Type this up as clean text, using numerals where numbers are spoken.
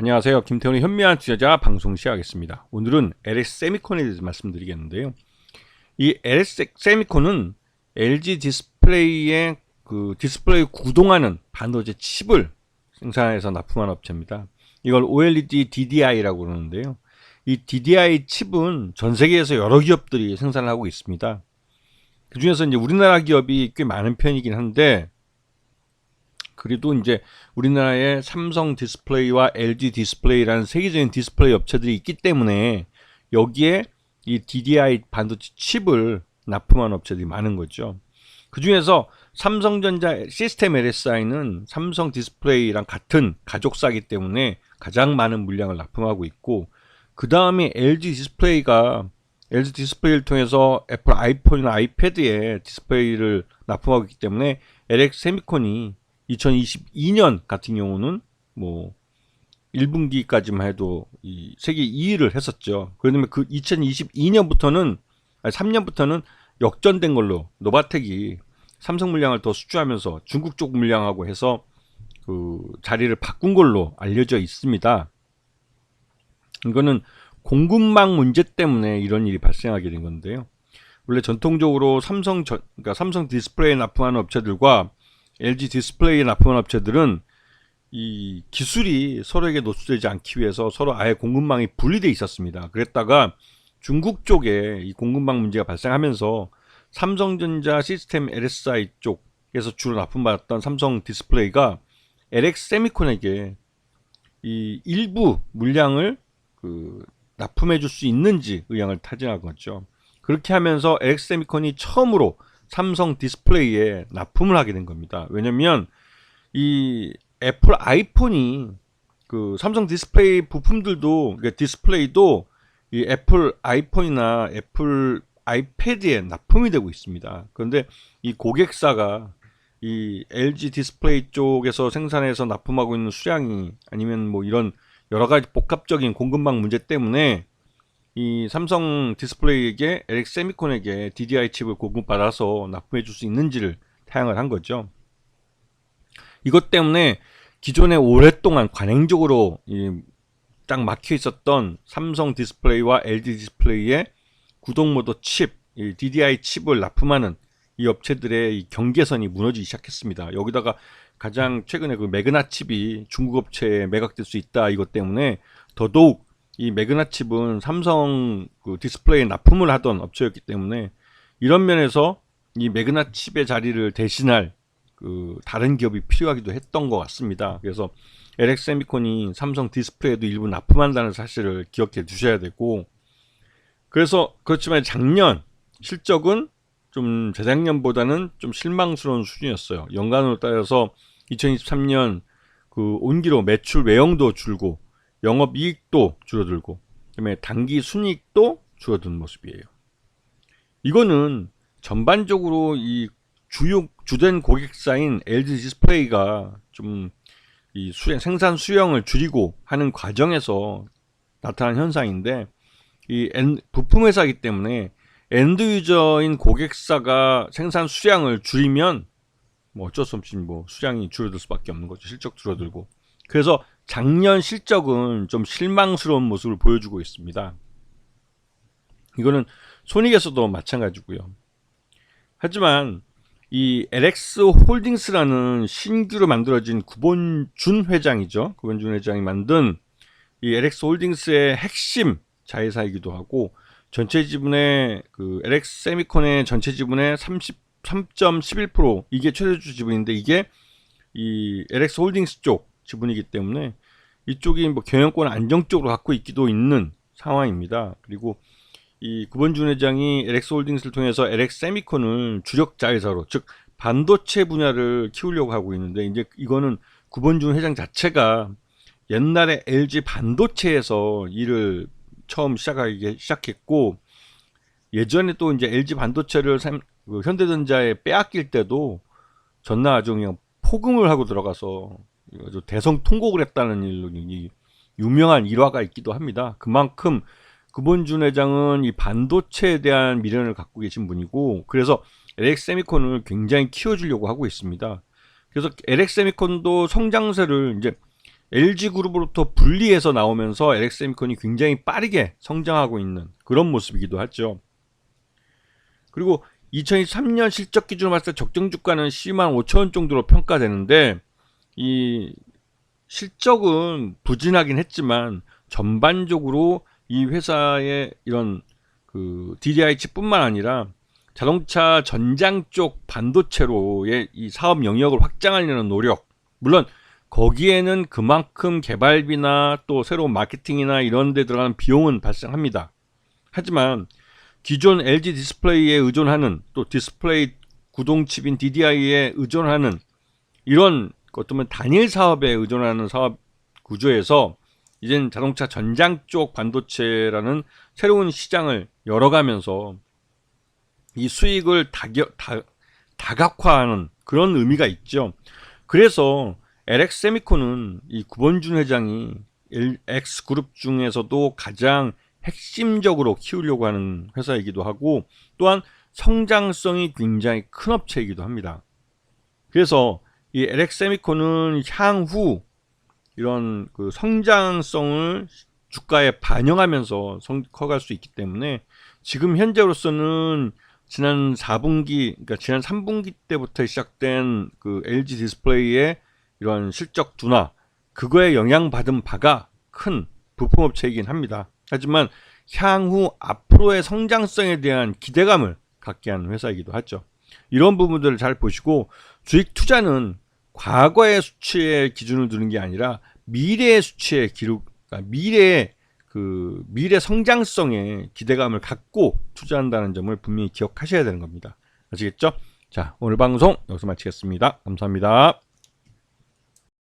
안녕하세요. 김태훈의 현미한 투자자 방송 시작하겠습니다. 오늘은 LS 세미콘에 대해서 말씀드리겠는데요. 이 LS 세미콘은 LG 디스플레이의 그 디스플레이 구동하는 반도체 칩을 생산해서 납품하는 업체입니다. 이걸 OLED DDI라고 그러는데요. 이 DDI 칩은 전 세계에서 여러 기업들이 생산을 하고 있습니다. 그 중에서 이제 우리나라 기업이 꽤 많은 편이긴 한데, 그래도 이제 우리나라에 삼성 디스플레이와 LG 디스플레이라는 세계적인 디스플레이 업체들이 있기 때문에 여기에 이 DDI 반도체 칩을 납품하는 업체들이 많은 거죠. 그 중에서 삼성전자 시스템 LSI는 삼성 디스플레이랑 같은 가족사이기 때문에 가장 많은 물량을 납품하고 있고, 그 다음에 LG 디스플레이를 통해서 애플 아이폰이나 아이패드에 디스플레이를 납품하고 있기 때문에 LX 세미콘이 2022년 같은 경우는 뭐 1분기까지만 해도 이 세계 2위를 했었죠. 그러면 그 2022년부터는 3년부터는 역전된 걸로 노바텍이 삼성 물량을 더 수주하면서 중국 쪽 물량하고 해서 그 자리를 바꾼 걸로 알려져 있습니다. 이거는 공급망 문제 때문에 이런 일이 발생하게 된 건데요. 원래 전통적으로 그러니까 삼성 디스플레이 납품하는 업체들과 LG 디스플레이 납품하는 업체들은 이 기술이 서로에게 노출되지 않기 위해서 서로 아예 공급망이 분리되어 있었습니다. 그랬다가 중국 쪽에 이 공급망 문제가 발생하면서 삼성전자 시스템 LSI 쪽에서 주로 납품받았던 삼성 디스플레이가 LX 세미콘에게 이 일부 물량을 납품해 줄 수 있는지 의향을 타진한 거죠. 그렇게 하면서 LX 세미콘이 처음으로 삼성 디스플레이에 납품을 하게 된 겁니다. 왜냐면 이 애플 아이폰이 그 삼성 디스플레이 부품들도, 그러니까 디스플레이도 이 애플 아이폰이나 애플 아이패드에 납품이 되고 있습니다. 그런데 이 고객사가 이 LG 디스플레이 쪽에서 생산해서 납품하고 있는 수량이, 아니면 뭐 이런 여러 가지 복합적인 공급망 문제 때문에 이 삼성 디스플레이에게 LX 세미콘에게 DDI 칩을 공급받아서 납품해 줄 수 있는지를 타양을 한 거죠. 이것 때문에 기존에 오랫동안 관행적으로 딱 막혀 있었던 삼성 디스플레이와 LG 디스플레이의 구동모드 칩, 이 DDI 칩을 납품하는 이 업체들의 이 경계선이 무너지기 시작했습니다. 여기다가 가장 최근에 그 매그나 칩이 중국 업체에 매각될 수 있다, 이것 때문에 더더욱 이 매그나 칩은 삼성 그 디스플레이 납품을 하던 업체였기 때문에 이런 면에서 이 매그나 칩의 자리를 대신할 그 다른 기업이 필요하기도 했던 것 같습니다. 그래서 LX 세미콘이 삼성 디스플레이도 일부 납품한다는 사실을 기억해 두셔야 되고, 그래서 그렇지만 작년 실적은 좀 재작년보다는 좀 실망스러운 수준이었어요. 연간으로 따져서 2023년 그 온기로 매출 외형도 줄고 영업이익도 줄어들고, 그다음에 당기 순이익도 줄어든 모습이에요. 이거는 전반적으로 이 주된 고객사인 LG 디스플레이가 좀 이 생산 수량을 줄이고 하는 과정에서 나타난 현상인데, 이 부품 회사이기 때문에 엔드 유저인 고객사가 생산 수량을 줄이면 뭐 어쩔 수 없이 뭐 수량이 줄어들 수밖에 없는 거죠. 실적 줄어들고. 그래서 작년 실적은 좀 실망스러운 모습을 보여주고 있습니다. 이거는 손익에서도 마찬가지고요. 하지만 이 LX 홀딩스라는 신규로 만들어진 구본준 회장이죠. 구본준 회장이 만든 이 LX 홀딩스의 핵심 자회사이기도 하고, 전체 지분의 그 LX 세미콘의 전체 지분의 33.11%, 이게 최대주 지분인데 이게 이 LX 홀딩스 쪽 지분이기 때문에 이쪽이 뭐 경영권을 안정적으로 갖고 있기도 있는 상황입니다. 그리고 이 구본준 회장이 LX 홀딩스를 통해서 LX 세미콘을 주력 자회사로, 즉 반도체 분야를 키우려고 하고 있는데, 이제 이거는 구본준 회장 자체가 옛날에 LG 반도체에서 일을 처음 시작했고, 예전에 또 이제 LG 반도체를 현대전자에 빼앗길 때도 전나 아주 그냥 포금을 하고 들어가서 대성통곡을 했다는 일로 유명한 일화가 있기도 합니다. 그만큼 구본준 회장은 이 반도체에 대한 미련을 갖고 계신 분이고, 그래서 LX 세미콘을 굉장히 키워주려고 하고 있습니다. 그래서 LX 세미콘도 성장세를 이제 LG그룹으로부터 분리해서 나오면서 LX세미콘이 굉장히 빠르게 성장하고 있는 그런 모습이기도 하죠. 그리고 2023년 실적 기준으로 봤을 때 적정 주가는 12만 5천 원 정도로 평가되는데, 이 실적은 부진하긴 했지만 전반적으로 이 회사의 이런 그 DDI 칩뿐만 아니라 자동차 전장 쪽 반도체로의 이 사업 영역을 확장하려는 노력, 물론 거기에는 그만큼 개발비나 또 새로운 마케팅이나 이런 데 들어가는 비용은 발생합니다. 하지만 기존 LG 디스플레이에 의존하는, 또 디스플레이 구동칩인 DDI에 의존하는 이런 어쩌면 단일 사업에 의존하는 사업 구조에서 이젠 자동차 전장 쪽 반도체라는 새로운 시장을 열어가면서 이 수익을 다각화하는 그런 의미가 있죠. 그래서 LX세미콘은 이 구본준 회장이 X그룹 중에서도 가장 핵심적으로 키우려고 하는 회사이기도 하고, 또한 성장성이 굉장히 큰 업체이기도 합니다. 그래서 이 LX세미콘은 향후 이런 그 성장성을 주가에 반영하면서 커갈 수 있기 때문에 지금 현재로서는 지난 4분기, 그러니까 지난 3분기 때부터 시작된 그 LG 디스플레이의 이런 실적 둔화, 그거에 영향받은 바가 큰 부품업체이긴 합니다. 하지만 향후 앞으로의 성장성에 대한 기대감을 갖게 하는 회사이기도 하죠. 이런 부분들을 잘 보시고, 주식 투자는 과거의 수치에 기준을 두는 게 아니라 미래의 수치에 미래 성장성에 기대감을 갖고 투자한다는 점을 분명히 기억하셔야 되는 겁니다. 아시겠죠? 자, 오늘 방송 여기서 마치겠습니다. 감사합니다.